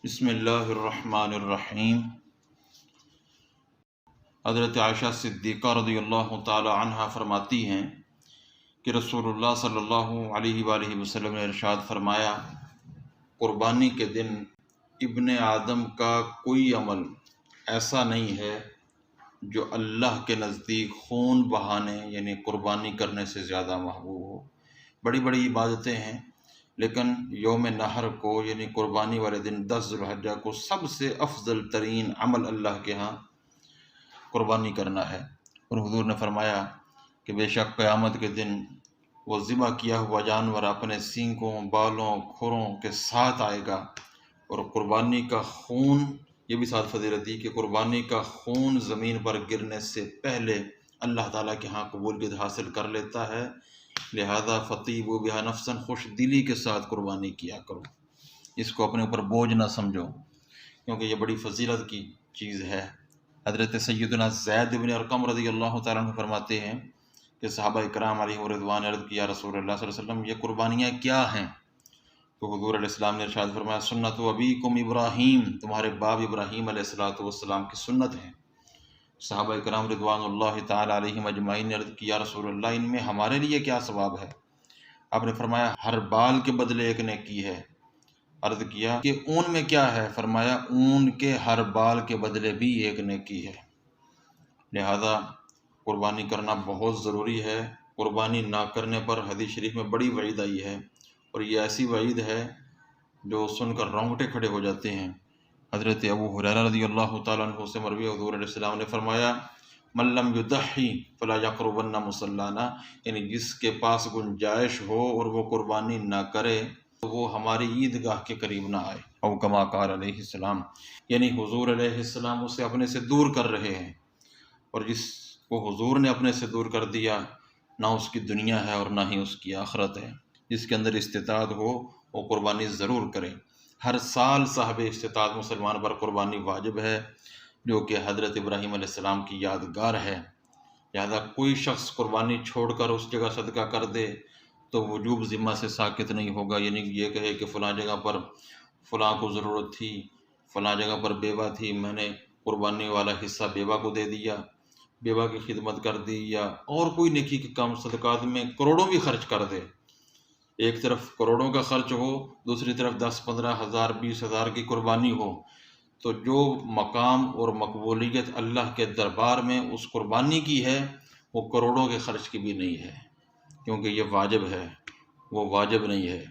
بسم اللہ الرحمن الرحیم۔ حضرت عائشہ صدیقہ رضی اللہ تعالی عنہا فرماتی ہیں کہ رسول اللہ صلی اللہ علیہ وآلہ وسلم نے ارشاد فرمایا، قربانی کے دن ابن آدم کا کوئی عمل ایسا نہیں ہے جو اللہ کے نزدیک خون بہانے یعنی قربانی کرنے سے زیادہ محبوب ہو۔ بڑی بڑی عبادتیں ہیں، لیکن یوم نحر کو یعنی قربانی والے دن 10 ذوالحجہ کو سب سے افضل ترین عمل اللہ کے ہاں قربانی کرنا ہے۔ اور حضور نے فرمایا کہ بے شک قیامت کے دن وہ ذبح کیا ہوا جانور اپنے سینگوں، بالوں، کھروں کے ساتھ آئے گا، اور قربانی کا خون، یہ بھی ساتھ فضیلت دی کہ قربانی کا خون زمین پر گرنے سے پہلے اللہ تعالیٰ کے ہاں قبولیت حاصل کر لیتا ہے، لہذا فطیبوا بہا نفسا، خوش دلی کے ساتھ قربانی کیا کرو، اس کو اپنے اوپر بوجھ نہ سمجھو، کیونکہ یہ بڑی فضیلت کی چیز ہے۔ حضرت سیدنا زید بن ارقم رضی اللہ تعالیٰ عنہ فرماتے ہیں کہ صحابہ کرام علیہ رضوان نے عرض کیا رسول اللہ صلی اللہ علیہ وسلم، یہ قربانیاں کیا ہیں؟ تو حضور علیہ السلام نے ارشاد فرمایا، سنت ابیکم ابراہیم، تمہارے باپ ابراہیم علیہ السلام کی سنت ہے۔ صحابہ کرام رضوان اللہ تعالی علیہم اجمعین نے عرض کیا رسول اللہ، ان میں ہمارے لیے کیا ثواب ہے؟ آپ نے فرمایا ہر بال کے بدلے ایک نیکی ہے۔ عرض کیا کہ اون میں کیا ہے؟ فرمایا اون کے ہر بال کے بدلے بھی ایک نیکی ہے۔ لہذا قربانی کرنا بہت ضروری ہے۔ قربانی نہ کرنے پر حدیث شریف میں بڑی وعید آئی ہے، اور یہ ایسی وعید ہے جو سن کر رونگٹے کھڑے ہو جاتے ہیں۔ حضرت ابو ہریرہ رضی اللہ تعالیٰ عنہ سے مروی حضور علیہ السلام نے فرمایا، من لم یضحی فلا یقربن مصلانا، یعنی جس کے پاس گنجائش ہو اور وہ قربانی نہ کرے تو وہ ہماری عیدگاہ کے قریب نہ آئے، او کما قال علیہ السلام، یعنی حضور علیہ السلام اسے اپنے سے دور کر رہے ہیں، اور جس کو حضور نے اپنے سے دور کر دیا نہ اس کی دنیا ہے اور نہ ہی اس کی آخرت ہے۔ جس کے اندر استطاعت ہو وہ قربانی ضرور کرے۔ ہر سال صاحب استطاعت مسلمان پر قربانی واجب ہے، جو کہ حضرت ابراہیم علیہ السلام کی یادگار ہے۔ لہذا کوئی شخص قربانی چھوڑ کر اس جگہ صدقہ کر دے تو وجوب ذمہ سے ساقط نہیں ہوگا، یعنی یہ کہے کہ فلاں جگہ پر فلاں کو ضرورت تھی، فلاں جگہ پر بیوہ تھی، میں نے قربانی والا حصہ بیوہ کو دے دیا، بیوہ کی خدمت کر دی، یا اور کوئی نیکی کے کام صدقات میں کروڑوں بھی خرچ کر دے۔ ایک طرف کروڑوں کا خرچ ہو، دوسری طرف 10-15 ہزار 20 ہزار کی قربانی ہو، تو جو مقام اور مقبولیت اللہ کے دربار میں اس قربانی کی ہے وہ کروڑوں کے خرچ کی بھی نہیں ہے، کیونکہ یہ واجب ہے، وہ واجب نہیں ہے۔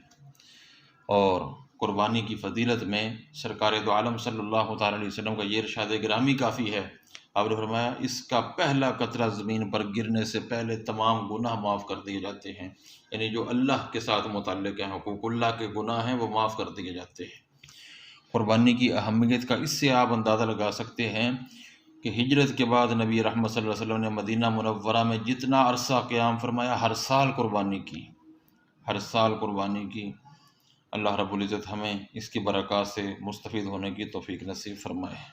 اور قربانی کی فضیلت میں سرکار دو عالم صلی اللہ تعالیٰ علیہ وسلم کا یہ ارشاد گرامی کافی ہے۔ آپ نے فرمایا اس کا پہلا قطرہ زمین پر گرنے سے پہلے تمام گناہ معاف کر دیے جاتے ہیں، یعنی جو اللہ کے ساتھ متعلق ہیں، حقوق اللہ کے گناہ ہیں، وہ معاف کر دیے جاتے ہیں۔ قربانی کی اہمیت کا اس سے آپ اندازہ لگا سکتے ہیں کہ ہجرت کے بعد نبی رحمت صلی اللہ علیہ وسلم نے مدینہ منورہ میں جتنا عرصہ قیام فرمایا، ہر سال قربانی کی، ہر سال قربانی کی۔ اللہ رب العزت ہمیں اس کی برکات سے مستفید ہونے کی توفیق نصیب فرمائے۔